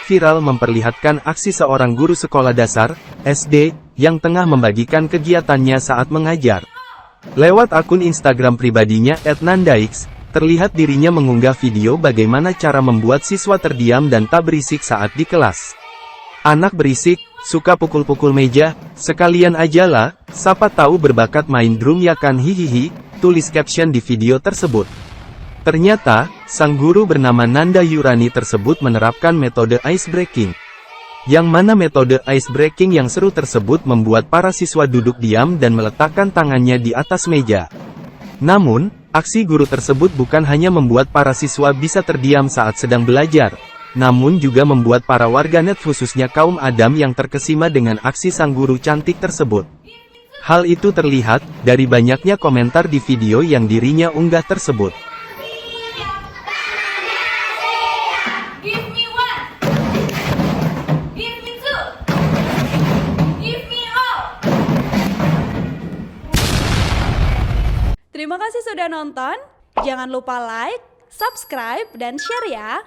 viral memperlihatkan aksi seorang guru sekolah dasar, SD, yang tengah membagikan kegiatannya saat mengajar. Lewat akun Instagram pribadinya @nandaix, terlihat dirinya mengunggah video bagaimana cara membuat siswa terdiam dan tak berisik saat di kelas. "Anak berisik, suka pukul-pukul meja, sekalian ajalah, siapa tahu berbakat main drum ya kan hihihi," tulis caption di video tersebut. Ternyata, sang guru bernama Nanda Yurani tersebut menerapkan metode ice breaking. Yang mana metode ice breaking yang seru tersebut membuat para siswa duduk diam dan meletakkan tangannya di atas meja. Namun, aksi guru tersebut bukan hanya membuat para siswa bisa terdiam saat sedang belajar, namun juga membuat para warganet khususnya kaum Adam yang terkesima dengan aksi sang guru cantik tersebut. Hal itu terlihat dari banyaknya komentar di video yang dirinya unggah tersebut. Terima kasih sudah nonton, jangan lupa like, subscribe, dan share ya!